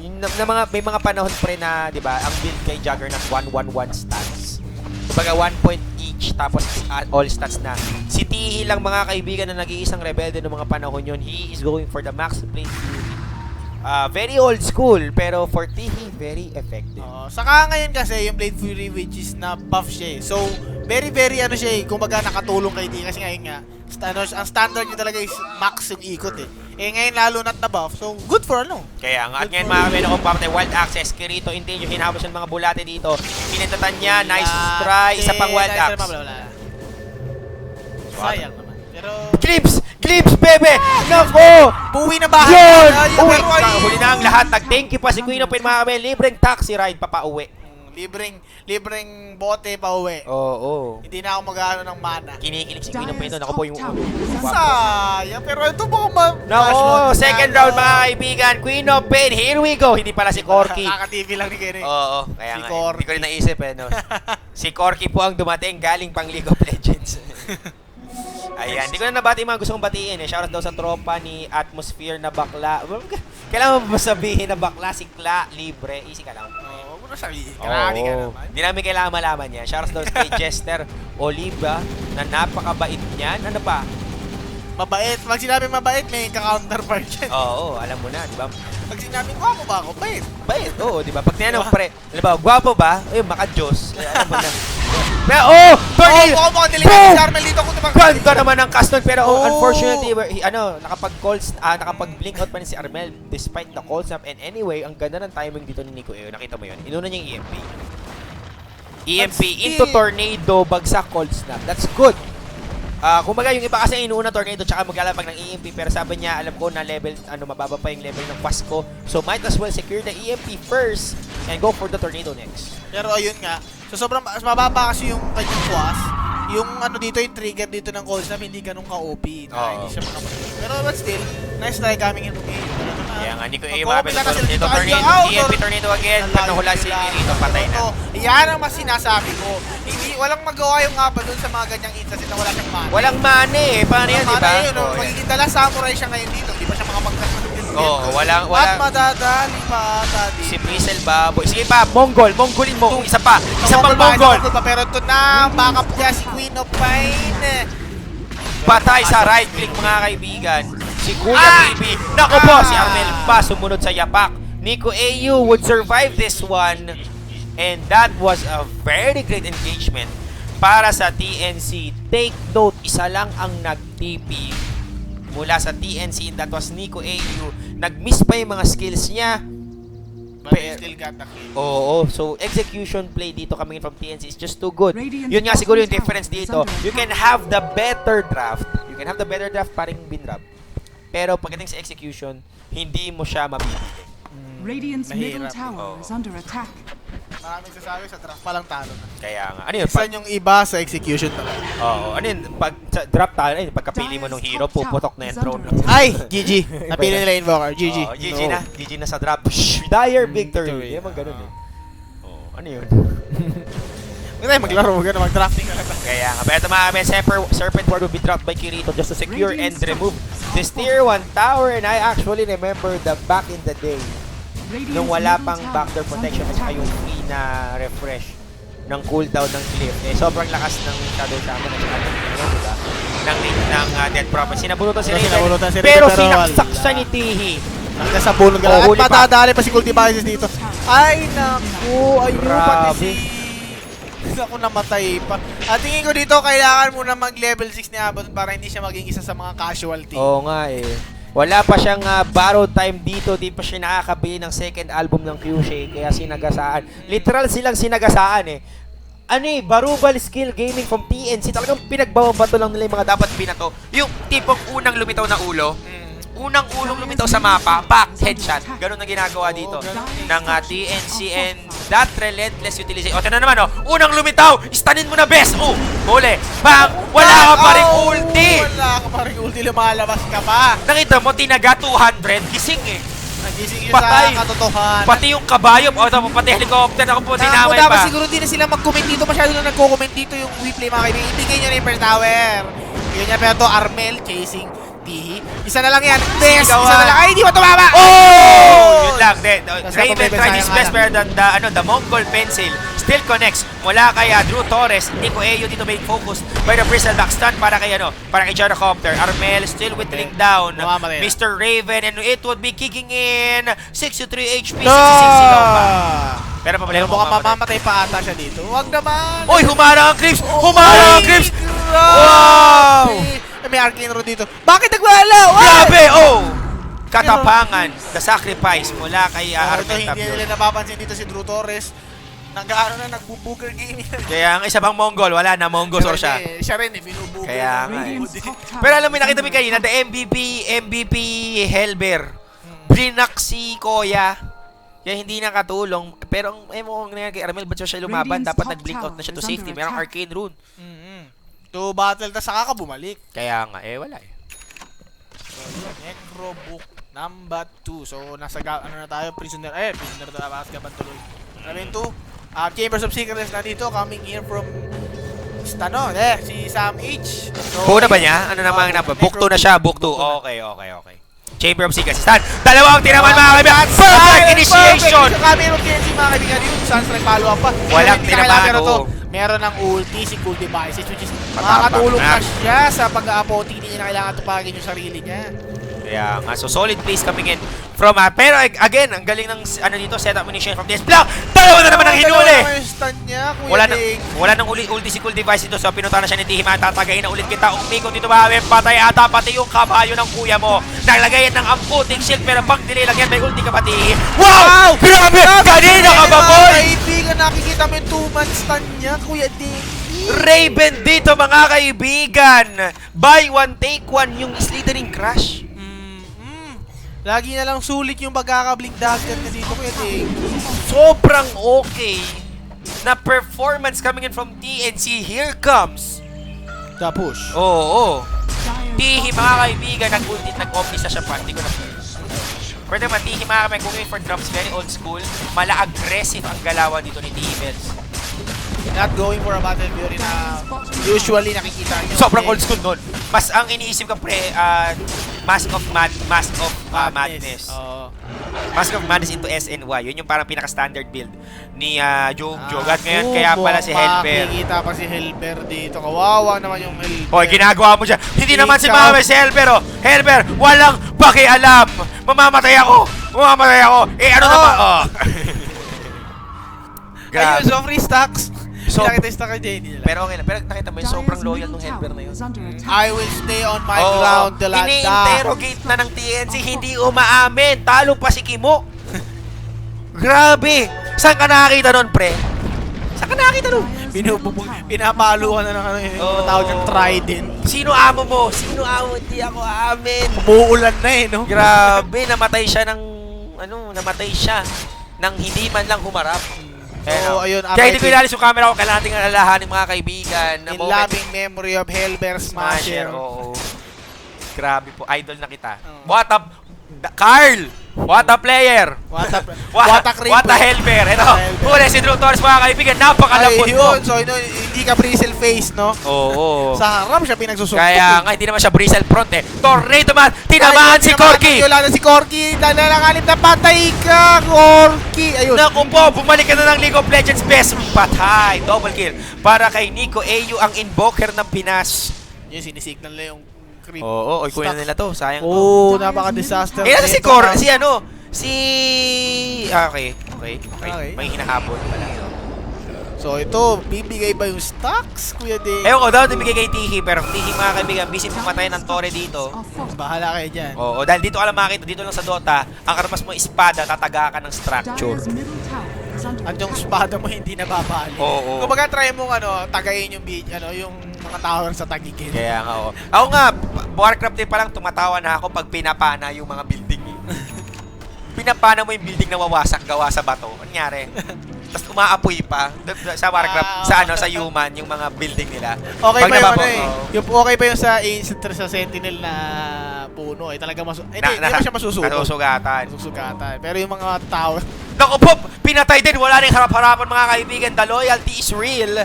Speaker 1: Yung, may mga panahon pre na, di ba, ang build kay Juggernaut 1-1-1 stats. Kumbaga 1 point each tapos all stats na. Si Tihi lang mga kaibigan na nag-iisang rebelde ng mga panahon yun. He is going for the max Blade Fury. Very old school pero for Tihi very effective.
Speaker 2: Saka ngayon kasi yung Blade Fury which is na buff siya eh. So very siya eh. Kumbaga nakatulong kay Tihi kasi ngayon nga ang standard niya talaga is max yung ikot eh. Ngayon lalo na't na buff. So good for ano.
Speaker 1: Kaya nga, at ngayon mga kabino kong papatay, wild access, Kirito, Intinyo, hinahabos ng mga bulate dito. Pinintatan niya, nice try, isa pang wild axe.
Speaker 2: Sayang naman. Pero
Speaker 1: Clips, bebe! Nako!
Speaker 2: buwi na bahay.
Speaker 1: Yun! Uwi!
Speaker 2: Pero
Speaker 1: Huli na ang lahat. Nag-thank you pa si Queen of Pain mga kabino. Libreng taxi ride, papauwi.
Speaker 2: libreng bote pa uwi.
Speaker 1: Oo.
Speaker 2: Hindi na ako mag-ano ng mana.
Speaker 1: Kinikilig si Queen of Pain doon. Ako po yung
Speaker 2: Sayang. Pero ito baka
Speaker 1: Nako! Second round mga kaibigan. Queen of Pain, here we go. Hindi pala si Corky.
Speaker 2: Kaka-TV lang ni Kenny.
Speaker 1: Oo. Kaya
Speaker 2: Si
Speaker 1: nga,
Speaker 2: Corky.
Speaker 1: hindi ko rin naisip no? Si Corky po ang dumating galing pang League of Legends. Ayan, hindi ko na nabati yung mga gusto kong batiin eh. Shoutout daw sa tropa ni Atmosphere na bakla. Kailangan mo ba sabihin na bakla, sikla, libre? Easy ka lang.
Speaker 2: Huwag mo na sabihin. Grabe ka naman.
Speaker 1: Hindi namin kailangan malaman yan. Shoutout daw kay Jester Oliva na napakabait niyan. Ano pa?
Speaker 2: Mabait. Pag sinabi mabait, may ka-counterpart yan.
Speaker 1: Oo, alam mo na, di ba?
Speaker 2: Pag sinabi gwapo ba ako, bait.
Speaker 1: Bait, oo, di ba? Pag tinanong pre, alam ba, gwapo ba? Ayun, maka-Diyos. Alam mo na. Pero, tornado!
Speaker 2: Oo, mukhang delikado si Armel dito kung
Speaker 1: Ganda naman ang cast nun, pero unfortunately, nakapag-blink out pa rin si Armel despite the cold snap. And anyway, ang ganda ng timing dito ni Nico Eo. Nakita mo yun? Inuna niya yung EMP into tornado, bagsak, cold snap. That's good. Kumbaga yung iba kasi inuuna tornado tsaka maglalabag ng EMP, pero sabi niya alam ko na level mababa pa yung level ng Pasco, so might as well secure the EMP first and go for the tornado next.
Speaker 2: Pero ayun nga, so sobrang mas mababa kasi yung kanyang kuwas. yung ano dito, yung trigger dito ng cold snap, hindi ganun ka-OP. Hindi siya makapag. Pero but still, nice try coming in from A.
Speaker 1: Kaya nga, Nico A,
Speaker 2: Mag-OP na kasi
Speaker 1: dito,
Speaker 2: dito.
Speaker 1: TNP tornado again. Pag nahula si Kirito, patay na.
Speaker 2: Yan ang mas sinasabi ko. Walang magawa yung Appa dun sa mga ganyang instances na wala siyang mana.
Speaker 1: Walang money eh. Paano yan, di ba?
Speaker 2: Magiging dala samurai siya ngayon dito. Hindi pa siya makapagkas ng
Speaker 1: walang.
Speaker 2: At madadali pa ata dito.
Speaker 1: Si Brisel Baboy. Sige pa, Mongolin mo. Isa pa. Isa pang Mongol.
Speaker 2: Pero ito na, backup niya si Queen of Pine.
Speaker 1: Patay sa right click mga kaibigan. Si Kuya Baby. Naku po, si Armel pa sumunod sa yapak. Nico AU would survive this one. And that was a very great engagement para sa TNC. Take note, isa lang ang nag-TP mula sa TNC, and that was Nico AU. Nag-miss pa yung mga skills niya.
Speaker 2: But he still got the kill.
Speaker 1: Oo, so execution play dito coming from TNC is just too good. Yun nga siguro yung difference dito. You can have the better draft. You can have the better draft paring Binrab. Pero pagdating sa execution, hindi mo siya mabibili.
Speaker 3: Radiant's middle tower is under attack.
Speaker 2: Maraming sasabi sa draft pa lang talo na.
Speaker 1: Kaya nga. Ano yun?
Speaker 2: Isa yung iba sa execution talaga.
Speaker 1: Oo, ano yun? Pag sa draft tayo, pagkapili mo ng hero, puputok na yung throne.
Speaker 2: Ay! GG! Napili nila Invoker. GG.
Speaker 1: Oo, GG na. GG na sa draft. Dire victory. Hindi ganun eh. Oo, ano yun?
Speaker 2: Huwag tayo maglaro. Huwag na mag-drafting ka na.
Speaker 1: Kaya nga. Pero mga Serpent Ward will be dropped by Kirito just to secure and remove this tier 1 tower. And I actually remember the back in the day nung wala pang backdoor protection at saka yung free na refresh ng cooldown ng cliff. Eh, sobrang lakas ng Shadow Shaman at saka diba? ng Dead Prophet. Sinabunutan si Raven. Pero sinaksak siya ni Tihi.
Speaker 2: Nasa bulong ka lang. At matadali pa si Cool Devices dito. Ay, naku. Ayun pati si... Ako namatay pa. At tingin ko dito, kailangan muna mag-level 6 ni Abbott para hindi siya maging isa sa mga casualty.
Speaker 1: Oo nga eh. Wala pa siyang borrow time dito. Di pa siya nakakabili ng second album ng Kyushay. Kaya sinagasaan. Literal silang sinagasaan eh. Ano eh, Barubal Skill Gaming from TNC. Talagang pinagbabato lang nila yung mga dapat binato. Yung tipong unang lumitaw na ulo. Unang ulong lumitaw sa mapa, back headshot. Ganun ang ginagawa dito ng TNC, and that relentless utilization. O, ito na naman, unang lumitaw, istanin mo na best. Huli. Bang! Wala ka pa rin ulti.
Speaker 2: Wala ka pa rin ulti, lumalabas ka pa.
Speaker 1: Nakita mo, tinaga 200, gising eh.
Speaker 2: Nagising yun sa katotohanan.
Speaker 1: Pati yung kabayo, pati helicopter, ako po dinamay pa.
Speaker 2: Dapat siguro hindi na sila mag-comment dito, masyado na nagko-comment dito yung WePlay mga kaibigan. Ibigay nyo na yung first tower. Ibigay nyo, pero to Armel chasing Tihi. Isa na lang yan. Best! Isa na lang. Ay, hindi mo tumama!
Speaker 1: Yun lang. Raven tried his best, pero the Mongol pencil still connects mula kay Drew Torres. Nico AU dito main focus by the Bristol backstand para kay Gyrocopter. Armel still whittling down Mr. Raven, and it would be kicking in 63 HP, 66 pa. Pero pabalik mo
Speaker 2: mamamatay pa ata siya dito. Huwag naman!
Speaker 1: Uy, humarang ang Crips! Humarang ang Crips! Wow!
Speaker 2: May Arcane Road dito. Bakit nagwala?
Speaker 1: Grabe! Katapangan, the sacrifice mula kay Armel
Speaker 2: Hindi nila napapansin dito si Drew Torres. Nagbo-booker game yan.
Speaker 1: Kaya ang isa pang Mongol, wala na, Mongol or siya.
Speaker 2: Siya rin binubuker.
Speaker 1: Kaya nga Pero alam mo, nakita mo kanina, the MVP Helber. Brinak si Koya. Kaya hindi nakatulong. Pero ang nangyari kay Armel, ba't siya lumaban? Dapat nag-blink out na siya to safety. Merong arcane rune.
Speaker 2: To battle, tas saka ka bumalik.
Speaker 1: Kaya nga, wala eh.
Speaker 2: So, Necrobook number 2. So, nasa, na tayo, prisoner na Azkaban tuloy. Namin 2. Chambers of Secrets na dito, coming here from si Sam H. So,
Speaker 1: Buo na ba niya? Ano naman number? Book 2 na siya, book 2. Okay. Chamber of Secrets. Dalawang tinaman mga kaibigan. Perfect initiation!
Speaker 2: Kami yung TNC mga kaibigan yun. Sans follow up pa.
Speaker 1: Walang tinabago.
Speaker 2: Meron ng ulti si Cool Devices, which is makakatulong na siya sa pag-aapote. Hindi niya na kailangan tupagin yung sarili niya.
Speaker 1: Kaya nga, so solid plays coming in from pero again, ang galing ng dito, setup munition from this block. Dalawa na naman ang hinuli. Wala nang ulti si Cool Device dito, so pinuta na siya ni Tihi. Tatagayin na ulit kita. Umikot dito ba? Patay ata pati yung kabayo ng kuya mo. Naglagayan ng amputing shield, pero pang delay lang yan, may ulti ka pa Tihi. Wow! Grabe! Kanina ka ba, boy?
Speaker 2: Kaibigan, nakikita mo yung 2-man stun niya, Kuya Dinky.
Speaker 1: Raven dito mga kaibigan. Buy one, take one yung slithering crash.
Speaker 2: Lagi na lang sulit yung pagkakablink dagger na dito, Kuya Dinky.
Speaker 1: Sobrang okay na performance coming in from TNC. Here comes
Speaker 2: The push.
Speaker 1: Oo.
Speaker 3: Dire's
Speaker 1: Tihi
Speaker 3: bottom
Speaker 1: mga kaibigan, nag-omni sa siya pa. Hindi ko na. Pwede naman, Tihi mga kaibigan, kung yung for drops, very old school, mala-aggressive ang galawan dito ni Tihi Bells.
Speaker 2: Not going for a battle fury na usually nakikita nyo.
Speaker 1: Sobrang old school nun. Mas ang iniisip ko pre, Mask of Madness.
Speaker 2: Oo.
Speaker 1: Mask of Madness into SNY. Yun yung parang pinaka-standard build ni Jogat ngayon. Kaya pala si Helper.
Speaker 2: Makikita pa si Helper dito. Kawawa naman yung Helper.
Speaker 1: Hoy, ginagawa mo siya. Hindi naman si
Speaker 2: Ikaw.
Speaker 1: Mama si Helper, oh. Helper, walang pakialam. Mamamatay ako. Eh, ano naman? Oh.
Speaker 2: Ayun, so free stacks.
Speaker 1: So-
Speaker 2: Pinakita yung stack kay JD nila.
Speaker 1: Pero okay lang. Pero nakita mo yun, sobrang loyal nung Helper na yun.
Speaker 2: I will stay on my
Speaker 1: Oo.
Speaker 2: ground, Delanda.
Speaker 1: Ini-interrogate na ng TNC, hindi umaamin. Talo pa si Kimo. Grabe. Saan ka nakakita nun, pre? Saan ka nakakita nun?
Speaker 2: Pinapalo ka na ng ano yung
Speaker 1: Oo.
Speaker 2: tawag ng trident.
Speaker 1: Sino amo mo? Sino amo? Hindi ako amin.
Speaker 2: Umuulan na eh, no?
Speaker 1: Grabe, namatay siya ng nang hindi man lang humarap.
Speaker 2: So, ayun,
Speaker 1: Kaya hindi ko ilalis yung camera ko. Kailangan natin alalahanin mga kaibigan. Na
Speaker 2: In
Speaker 1: moment.
Speaker 2: loving memory of Helper Smasher.
Speaker 1: Oo. Grabe po. Idol na kita. What a... Carl! What a player!
Speaker 2: What a creep.
Speaker 1: What a helper! Ito,
Speaker 2: Helper.
Speaker 1: huli si Drew Torres mga kaibigan. Napakalapot mo.
Speaker 2: Ayun, so hindi ka bristle face, no?
Speaker 1: Oo.
Speaker 2: Sa harap siya pinagsusuntok.
Speaker 1: Kaya nga, hindi naman siya bristle front eh. Tornado man! Tinamaan si Corky!
Speaker 2: Wala na si Corky. Nanangalip na patay ka, Corky. Ayun.
Speaker 1: Naku po, bumalik ka na ng League of Legends best patay. Double kill. Para kay Nico AU ang invoker ng Pinas.
Speaker 2: Yung sinisignal na yung creep.
Speaker 1: Oo, oy, kunin na nila to. Sayang to.
Speaker 2: Oo, napaka-disaster.
Speaker 1: Eh, ano si
Speaker 2: Ito
Speaker 1: Cor?
Speaker 2: na.
Speaker 1: Okay.
Speaker 2: Okay.
Speaker 1: May hinahabol pala.
Speaker 2: So ito, bibigay ba yung stocks, Kuya Dave?
Speaker 1: Ewan ko daw, bigay kay Tihi, pero Tihi mga kaibigan, busy pumatay ng Tore dito.
Speaker 2: Bahala kayo dyan.
Speaker 1: Oo, dahil dito ka lang makita, dito lang sa Dota, ang karmas mo espada, tataga ka ng structure.
Speaker 3: Dire's middle tower is under
Speaker 2: At yung espada mo hindi nababali.
Speaker 1: Oo.
Speaker 2: Kumbaga try mo tagayin yung yung mga tower sa tagigin.
Speaker 1: Kaya nga, oo. Ako nga, Warcraft din pa lang, tumatawa na ako pag pinapana yung mga building. Pinapana mo yung building na wawasak gawa sa bato. Ano nangyari? Tapos umaapoy pa sa Warcraft, sa human, yung mga building nila.
Speaker 2: Okay
Speaker 1: Pag
Speaker 2: pa yung
Speaker 1: nababaw,
Speaker 2: yung okay pa yung sa Sentinel na puno talaga hindi pa siya masusunog.
Speaker 1: Nasusugatan.
Speaker 2: Masusugatan. Pero yung mga tower,
Speaker 1: Naku po, pinatay din. Wala rin harap-harapan mga kaibigan. The loyalty is real.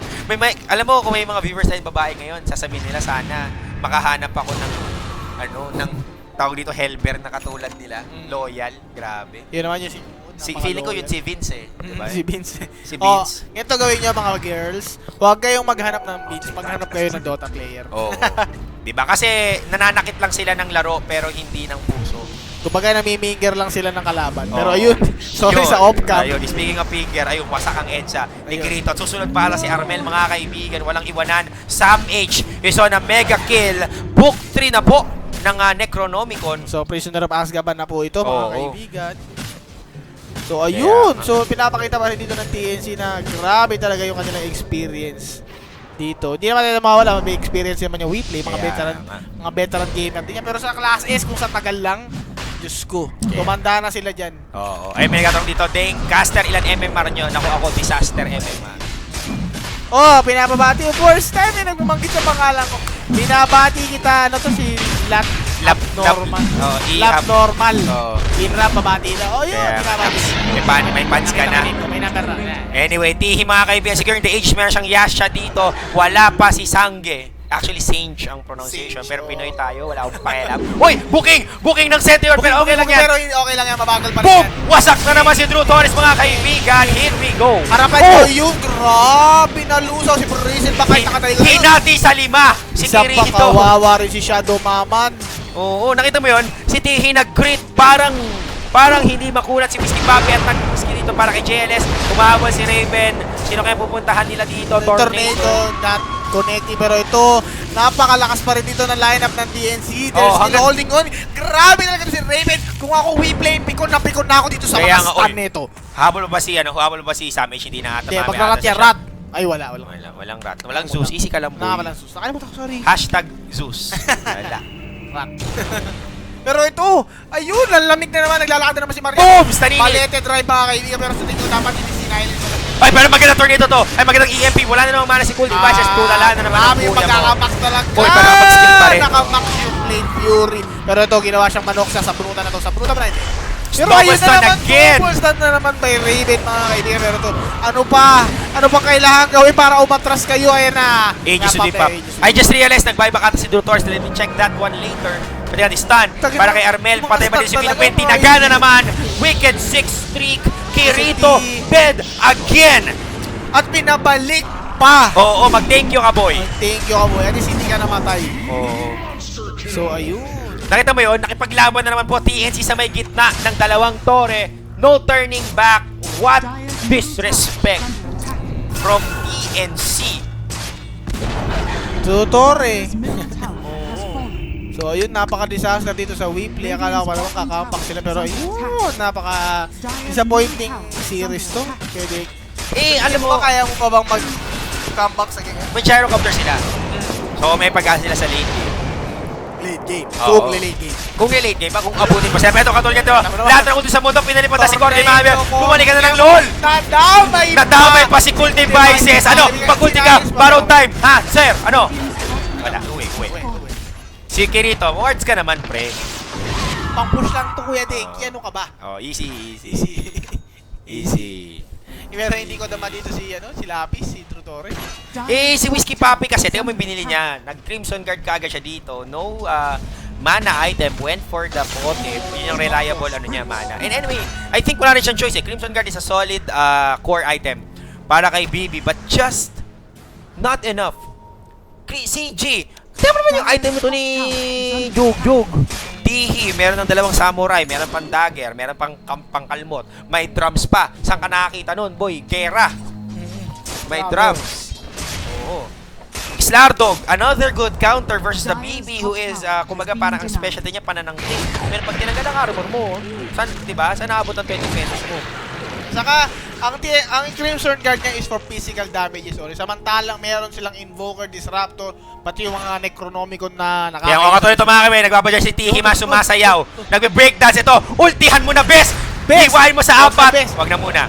Speaker 1: Alam mo, kung may mga viewers na babae ngayon, sasabihin nila sana makahanap ako ng tawag dito, Helper na katulad nila. Loyal. Grabe.
Speaker 2: yun naman yung
Speaker 1: Feeling ko yun si Vince eh. Diba?
Speaker 2: Si Vince.
Speaker 1: Si Vince.
Speaker 2: Ito gawin nyo mga girls. Huwag kayong maghanap ng beats. Maghanap kayo ng Dota player.
Speaker 1: Oo. Diba? Kasi nananakit lang sila ng laro pero hindi ng puso.
Speaker 2: Kumbaga namiminger lang sila ng kalaban. Pero
Speaker 1: Oo.
Speaker 2: ayun, sorry
Speaker 1: Yun.
Speaker 2: sa off-cam.
Speaker 1: Ayun, speaking of finger, ayun, wasak ang EDSA. Ni
Speaker 2: Ayun.
Speaker 1: Kirito. At susunod pala si Armel, mga kaibigan. Walang iwanan. Sam H. is on a mega kill. Book 3 na po ng Necronomicon.
Speaker 2: So, Prisoner of Azkaban na po ito, mga
Speaker 1: Oo.
Speaker 2: kaibigan. So, ayun.
Speaker 1: Kaya,
Speaker 2: So, pinapakita pa rin dito ng TNC na grabe talaga yung kanilang experience dito. Hindi naman nila mawala, may experience naman yung Weplay,
Speaker 1: Kaya,
Speaker 2: mga veteran gamer din yan. Pero sa Class S, kung sa tagal lang, Diyos ko, tumanda na sila dyan.
Speaker 1: Oo. Ay, may katong dito. Ding, caster, ilan MMR nyo? Naku, ako, disaster MMR.
Speaker 2: Oh, pinapabati. First time na nagmamanggit sa pangalan ko. Binabati kita, si Lap Normal. Lap Normal. Inrap, babati na. Oh, yun,
Speaker 1: Kaya,
Speaker 2: binabati.
Speaker 1: may pants ka na.
Speaker 2: May number na.
Speaker 1: Anyway, Tihi mga kaibigan, securing the age, meron siyang Yasha dito. Wala pa si Sangge. Actually, Sange ang pronunciation.
Speaker 2: Sange,
Speaker 1: Pero
Speaker 2: oo.
Speaker 1: Pinoy tayo, wala akong pakialam. Uy! Booking ng Centaur! Pero okay lang yan.
Speaker 2: Pero okay lang yan, mabagal pa rin
Speaker 1: Boom!
Speaker 2: yan.
Speaker 1: Wasak na naman si Drew Torres mga kaibigan. Here we go.
Speaker 2: Harapan ko yun, grabe nalusaw si Brizil. Baka nakatay ko yun.
Speaker 1: Hinati sa 5. Si
Speaker 2: Isa pa
Speaker 1: Kirito.
Speaker 2: kawawa rin si Shadow Maman.
Speaker 1: Oo, nakita mo yun? Si Tihi nag-crit. Parang hindi makulat si Misty Papi at nag-skill dito para kay JLS. Umahabol si Raven. Sino kaya pupuntahan nila dito?
Speaker 2: Tornado, not connecting. Pero ito, napakalakas pa rin dito ng lineup ng DNC. They're still
Speaker 1: hanggang-
Speaker 2: holding on. Grabe talaga ito si Raven. Kung ako Weplay, pikon na ako dito sa
Speaker 1: Kaya
Speaker 2: mga
Speaker 1: nga,
Speaker 2: stun
Speaker 1: oy.
Speaker 2: nito.
Speaker 1: Habol ba si Samage? Hindi na ata.
Speaker 2: Hindi,
Speaker 1: Mami
Speaker 2: maglarat
Speaker 1: ata
Speaker 2: yan,
Speaker 1: siya.
Speaker 2: rat. Ay, wala.
Speaker 1: Walang rat. Walang Zeus. Easy ka lang, boy.
Speaker 2: Nakakalang sus. Nakalimutan ko, sorry.
Speaker 1: Hashtag Zeus. Wala.
Speaker 2: Rat. Pero ito, ayun, lalamig na naman, naglalakad na naman si Maria.
Speaker 1: Boom! Stanini!
Speaker 2: Palete drive mga kaibigan, pero sa tingin ko dapat hindi sinailan sa
Speaker 1: Ay, pero magandang tornado to. Ay, magandang EMP. Wala na namang mana si Cool Devices. Tulala na naman ang
Speaker 2: Marami yung
Speaker 1: kuya mo.
Speaker 2: magkakamax talaga.
Speaker 1: Uy, pero nakapag-skill pa rin.
Speaker 2: Nakamax yung Flame Fury. Pero ito, ginawa siyang manok sa sapunutan na to. Sapunutan ba na ito? Pero
Speaker 1: Double
Speaker 2: ayun na
Speaker 1: stun
Speaker 2: naman,
Speaker 1: again.
Speaker 2: double stun na naman by Raven, mga kaibigan. Pero to, ano pa? Ano pa kailangan gawin para umatras kayo? Ayan na.
Speaker 1: Aegis to
Speaker 2: Nga
Speaker 1: deep
Speaker 2: pa,
Speaker 1: up.
Speaker 2: Aegis to
Speaker 1: I just realized nag-buyback ata si Dutors. Let me check that one later. Pwede natin stun. Para kay Armel.
Speaker 2: Mga
Speaker 1: Patay ba din si
Speaker 2: stun
Speaker 1: Pino
Speaker 2: talaga,
Speaker 1: 20?
Speaker 2: mga
Speaker 1: Nagana naman. Wicked 6 streak. Kirito. Dead again.
Speaker 2: At pinabalik pa.
Speaker 1: Oo, mag-thank you ka, boy.
Speaker 2: Thank you, kaboy. At least hindi ka namatay.
Speaker 1: Oo.
Speaker 2: So, ayun.
Speaker 1: Nakita mo yun? Nakipaglaban na naman po TNC sa may gitna ng dalawang tore. No turning back. What disrespect from TNC.
Speaker 2: Tutore.
Speaker 3: His middle tower has fallen.
Speaker 2: So, ayun, napaka-disaster dito sa Weebly. Akala ko pa naman kakambak sila. Pero ayun, napaka-disappointing series to. Pwede.
Speaker 1: Alam mo,
Speaker 2: Kaya mo pa bang mag-comeback sa ganyan?
Speaker 1: may gyrocopter sila. So, may pag-asa sila sa late game.
Speaker 2: Late game.
Speaker 1: Oo.
Speaker 2: So, late game.
Speaker 1: Kung yung late game, kung abutin pa siya. Pero katulad nito, lahat ng ulti sa mundo, pinalipat na si Courtney
Speaker 2: Tornado,
Speaker 1: Maverick. Bumalik ka na ng LOL. Nadamay pa si Cool Devices. Ano? Pag-ulti ka, borrow time. Ha, sir? Ano? Wala, uwi. Si Kirito, wards ka naman, pre.
Speaker 2: Pang-push lang to, Kuya Dick. Ano ka ba?
Speaker 1: Oh, easy.
Speaker 2: Pero hindi ko dama dito si Lapis, si Trutore.
Speaker 1: Si Whiskey Papi kasi, tingnan mo yung binili niya. Nag-Crimson Guard kaagad siya dito. No mana item, went for the potive. Yun yung reliable mana. And anyway, I think wala rin siyang choice eh. Crimson Guard is a solid core item para kay BB, but just not enough. CG, tingnan mo naman yung item ito ni Jug. Tihi, meron ng dalawang samurai, meron pang dagger, meron pang pangkalmot, may drums pa. Saan ka nakakita nun, boy? Kera. May drums. Oo. Slardog, another good counter versus the BB who is, kumaga parang ang specialty niya pananangting. Pero pag tinanggal ang armor mo, saan, diba? Saan naabot ang 20 pesos mo?
Speaker 2: Saka, ang Crimson Guard niya is for physical damages only. Samantalang meron silang Invoker, Disruptor, pati yung mga Necronomicon na nakakita.
Speaker 1: Kaya kung katulad ito mga kami, nagbabadyar si Tihima, sumasayaw. Nagbe-breakdance ito. Ultihan mo na, best! Iwain mo sa apat! Wag na muna.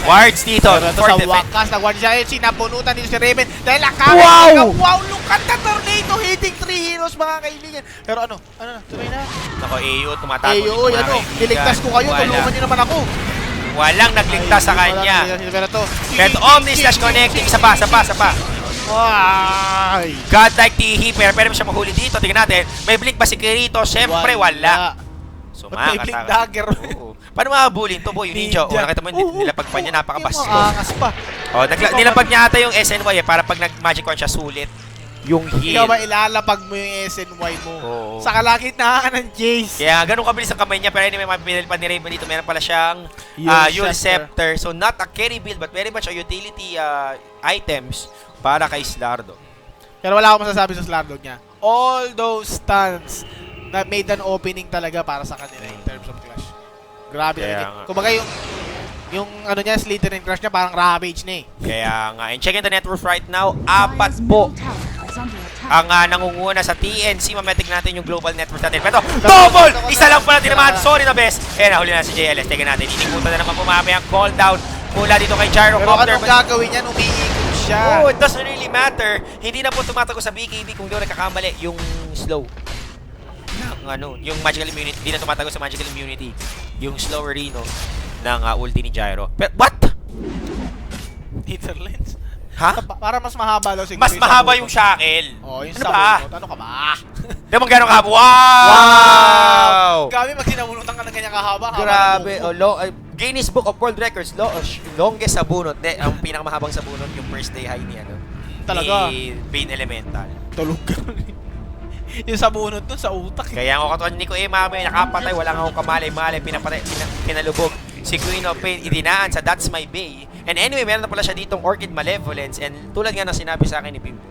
Speaker 1: Wards dito.
Speaker 2: Pero ito
Speaker 1: for
Speaker 2: sa
Speaker 1: defense.
Speaker 2: wakas, nag-one siya yun, sinapunutan dito si Raven. Dahil akala
Speaker 1: Wow!
Speaker 2: wow, look at the tornado hitting 3 heroes, mga kaibigan. Pero ano na, tuloy na.
Speaker 1: Nako, AO, tumatago
Speaker 2: Eh,
Speaker 1: dito,
Speaker 2: oy,
Speaker 1: mga kaibigan.
Speaker 2: niligtas ko kayo,
Speaker 1: Wala.
Speaker 2: tulungan niyo naman ako.
Speaker 1: Walang nagligtas sa kanya.
Speaker 2: Pero to,
Speaker 1: Pero Omni slash connecting, isa pa.
Speaker 2: Ay!
Speaker 1: Godlike Tihi, pero pwede mo siya mahuli dito. Tingnan natin. May blink ba si Kirito? Siyempre, wala.
Speaker 2: Ba't may blink dagger?
Speaker 1: Oo. Paano makabulin to, boy? Yung ninja. O, nakita mo, nilapag pa niya. Napakabasto.
Speaker 2: Angas pa.
Speaker 1: O, nilapag niya ata yung SNY para pag nag-magic one siya, sulit. Yung heal.
Speaker 2: Ikaw ba ilalapag mo yung SNY mo?
Speaker 1: Oo.
Speaker 2: Sa kalagitnaan ng Jace.
Speaker 1: Kaya ganun kabilis ang kamay niya. Pero anyway, pinilipad ni Raven dito. Meron pala siyang Yule Scepter. So, not a carry build, but very much a utility items para kay Slardo.
Speaker 2: Pero wala akong masasabi sa Slardog niya. All those stuns na made an opening talaga para sa kanila in terms of Clash. Grabe
Speaker 1: Kaya
Speaker 2: talaga.
Speaker 1: nga.
Speaker 2: Kumbaga yung ano niya, Slytherin Crush niya parang Ravage na eh.
Speaker 1: Kaya nga, and checking the net worth right now, 4 po ang nangunguna sa TNC. Mametik natin yung global net worth natin. Pero double! Isa lang pala tinamaan. Sorry na, best. Nahuli na si JLS. Tingnan natin. Inikutan na naman pumamay ang call down mula dito kay
Speaker 2: Pero
Speaker 1: Gyrocopter.
Speaker 2: anong gagawin niya? Umiikot siya.
Speaker 1: Oh, it doesn't really matter. Hindi na po tumatago sa BKB kung di ako nagkakamali. Yung slow. Yung magical immunity. Hindi na tumatago sa magical immunity. Yung slow Reno ng ulti ni Gyro. Pero, what?
Speaker 2: Netherlands.
Speaker 1: Ha?
Speaker 2: Para mas mahaba daw siguro.
Speaker 1: Mas mahaba yung shackle.
Speaker 2: Oh, yung
Speaker 1: ano ba?
Speaker 2: sabunot. Ano ka ba?
Speaker 1: Di mo gano'ng kahaba. Wow!
Speaker 2: Grabe, pag sinabunutan ka ng ganyan kahaba.
Speaker 1: Grabe. Guinness Book of World Records. Longest sabunot. Ang pinakamahabang sabunot yung first day high ni
Speaker 2: Talaga?
Speaker 1: Ni Bane Elemental.
Speaker 2: Tulog ka. Yung sabunot dun sa utak eh.
Speaker 1: Kaya ako katuan ni ko mamaya nakapatay. Wala nga akong kamalay-malay. Pinalubog. Si Queen of Pain idinaan sa That's My Bay. And anyway, meron na pala siya ditong Orchid Malevolence. And tulad nga ng sinabi sa akin ni Bimbo.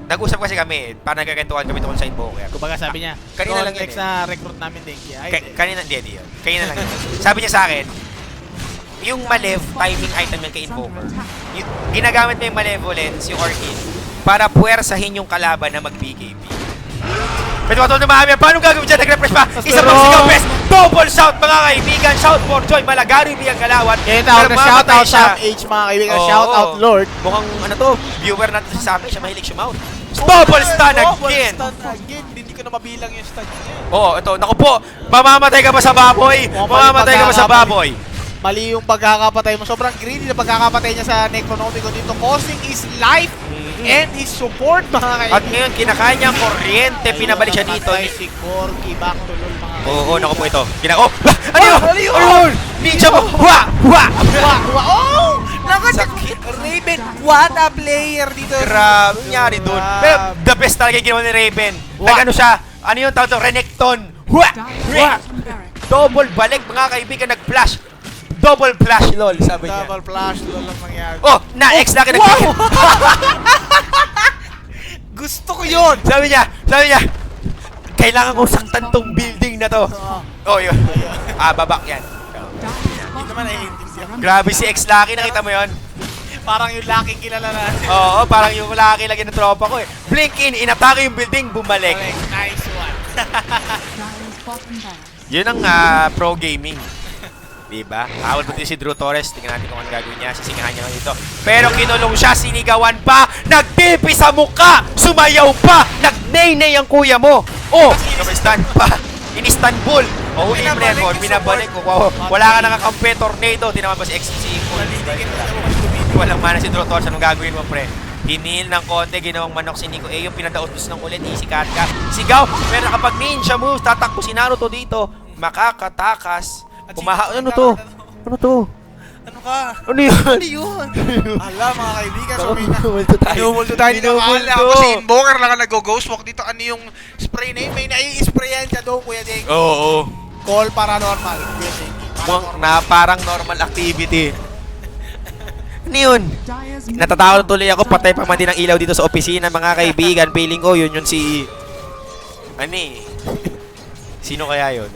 Speaker 1: Nag-usap kasi kami, parang nagkakantuhan kami tungkol sa Invoker.
Speaker 2: Kumbaga sabi niya,
Speaker 1: kanina lang
Speaker 2: next
Speaker 1: yun
Speaker 2: na recruit namin Denki.
Speaker 1: Kanina, hindi yun. Kanina lang yun. Sabi niya sa akin, yung Malev, timing item yan kay Invoker. Ginagamit mo yung Malevolence, yung Orchid, para puwersahin yung kalaban na mag-BKB. Pwede matulog na Mami. Paano gagawin dyan? Nag-refresh pa. Isa
Speaker 2: Pero-
Speaker 1: pang sigaw, best. Double shout, mga kaibigan. Shout for joy. Malagari biyang kalawat.
Speaker 2: Kaya tawag na
Speaker 1: Pero
Speaker 2: shoutout
Speaker 1: mamatay siya.
Speaker 2: Sam H mga kaibigan.
Speaker 1: Oo.
Speaker 2: Shoutout Lord.
Speaker 1: Mukhang ano to, viewer natin si Sammy. Siya mahilig shumout. Double stun
Speaker 2: Double
Speaker 1: again.
Speaker 2: stun again. Hindi ko na mabilang yung stun niya.
Speaker 1: Oo, ito. Naku po. Mamamatay ka ba sa baboy? Mamamatay ka ba sa baboy?
Speaker 2: Mali yung pagkakapatay mo. Sobrang greedy na pagkakapatay niya sa Necronomicon dito. Costing his life and his support mga kaibigan.
Speaker 1: At ngayon, kinakain niya ang kuryente. Pinabalik siya dito.
Speaker 2: Namatay si Corky. Back to lol mga kaibigan.
Speaker 1: Oo, naku po ito. Oh! Ano yun?
Speaker 2: Ano yun?
Speaker 1: Ano yun? Ninja mo! Hua! Hua!
Speaker 2: Oh!
Speaker 1: Sakit.
Speaker 2: Raven, what a player dito.
Speaker 1: Grabe, nangyari doon. Pero the best talaga yung ginawa ni Raven.
Speaker 2: Hua.
Speaker 1: Nag-ano siya? Ano yung tawag to? Renekton. Hua! Hua!
Speaker 3: Barracks.
Speaker 1: Double balik, mga kaibigan. Nag-flash. Double flash, lol, sabi niya.
Speaker 2: Double flash, lol lang nangyari.
Speaker 1: Oh, na-X na nag
Speaker 2: Wow! Gusto ko yun!
Speaker 1: Sabi niya, kailangan kong saktan tong building na to. Oh, yun. Babak yan.
Speaker 2: Hindi naman naiintindihan.
Speaker 1: Grabe si X-Lucky, nakita mo yun?
Speaker 2: Parang yung laking kilala na.
Speaker 1: Oo, parang yung Lucky lagi ng tropa ko eh. Blink in, inatake yung building, bumalik.
Speaker 2: Nice one.
Speaker 3: Dyer's bottom barracks.
Speaker 1: Yun ang pro gaming. Diba? Hawal po din si Drew Torres. Tingnan natin kung ano gagawin niya. Sisingahan niya lang dito. Pero kinulong siya, sinigawan pa, nagpipi sa mukha, sumayaw pa, nagnay-nay ang kuya mo. Oh, nabistan pa. In Istanbul. Oh,
Speaker 2: Binabalik yung
Speaker 1: binabalik ko.
Speaker 2: support.
Speaker 1: Wow. Wala ka nakakampi, tornado. Tinaman pa si XC. Walang mana si Drew Torres. Anong gagawin mo, pre? Hinil ng konti, ginawang manok si Nico. Eh, yung pinadaos ng ulit, si Katka. Sigaw! Pero kapag ninja moves, tatakbo si Naruto dito. Makakatakas. Ano to? Ano to?
Speaker 2: Ano ka?
Speaker 1: Ano yun?
Speaker 2: Ano yun? Ala mga kaibigan, so may na.
Speaker 1: Minumulto tayo.
Speaker 2: Minumulto tayo.
Speaker 1: Minumulto.
Speaker 2: Ako si Invoker lang ang nag-ghost walk dito. Ano yung spray na yun? May nai-sprayan ka doon, Kuya Deng.
Speaker 1: Oo.
Speaker 2: Call paranormal. Kuya Deng.
Speaker 1: Parang normal activity. Ano yun?
Speaker 3: Dyer's
Speaker 1: Natatakot tuloy ako. Patay pa man din ang ilaw dito sa opisina, mga kaibigan. Feeling ko, yun si... Ano eh? Sino kaya yun?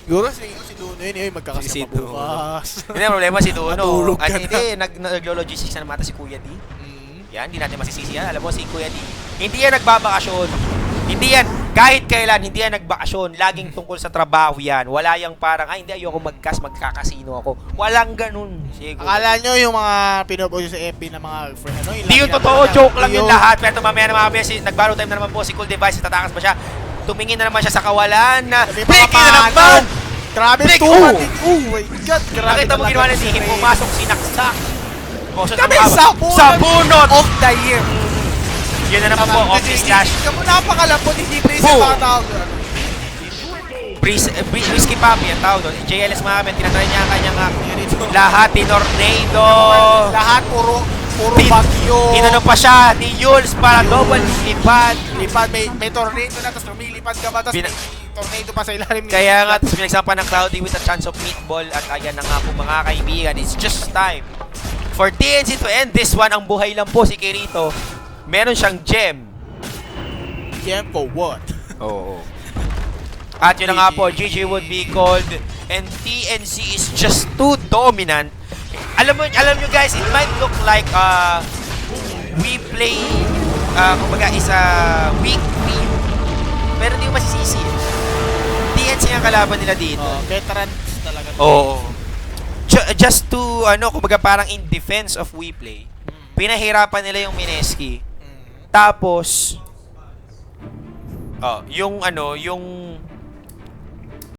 Speaker 2: Siguro si Duno yun.
Speaker 1: Si
Speaker 2: Magkakasama
Speaker 1: Duno.
Speaker 2: bukas.
Speaker 1: Hindi na problema si Duno.
Speaker 2: Matulog ka na.
Speaker 1: Hindi, naglo-logistics na naman si Kuya D. Yan, hindi natin masisisi yan. Alam mo, si Kuya D, hindi yan nagbabakasyon. Hindi yan, kahit kailan, hindi yan nagbakasyon. Laging tungkol sa trabaho yan. Wala yung parang, ay hindi, ayoko magkakasino ako. Walang ganun. Siguro.
Speaker 2: Akala nyo yung mga pinupost sa FB na mga friend, ano?
Speaker 1: Hindi yung totoo, joke lang yung lahat. Pero mamaya na mamaya, nagbaro time na naman po si Cool Devices, tatakas ba siya? Tumingin na naman siya sa kawalan na, breaking na naman!
Speaker 2: Grabe,
Speaker 1: Break!
Speaker 2: 2 oh my God, grabe.
Speaker 1: Nakita mo
Speaker 2: talaga
Speaker 1: ginawa ni
Speaker 2: si
Speaker 1: Tiki,
Speaker 2: Ray.
Speaker 1: pumasok, sinaksak.
Speaker 2: Sabi, sabunot!
Speaker 1: Sabunot!
Speaker 2: Of the year.
Speaker 1: Yun na naman po, office slash.
Speaker 2: Kamu napakalambot, hindi pre
Speaker 1: Boom!
Speaker 2: sa mga tao.
Speaker 1: Whiskey Papi ang tawag doon. JLS Mohamed, tinatry niya ang kanyang lahat, tinornado.
Speaker 2: Lahat puro bagyo.
Speaker 1: Inano pa siya ni Yules para double lipad.
Speaker 2: Lipad, may tornado na, tapos lumilipad ka ba, tapos
Speaker 1: Bina-
Speaker 2: may tornado pa sa ilalim.
Speaker 1: Kaya nga, tapos pinagsampan ng Cloudy with a chance of meatball. At ayan na nga po mga kaibigan, it's just time for TNC to end this one. Ang buhay lang po si Kirito. Meron siyang gem.
Speaker 2: Game for what?
Speaker 1: Oo. At yun na nga po, GG would be called and TNC is just too dominant. Alam nyo guys, it might look like we play kumbaga is a weak team. Pero hindi ko masisisi. TNC ang kalaban nila dito.
Speaker 2: Veterans talaga.
Speaker 1: Oo. Just to, kumbaga parang in defense of we play, pinahirapan nila yung Mineski. Tapos, yung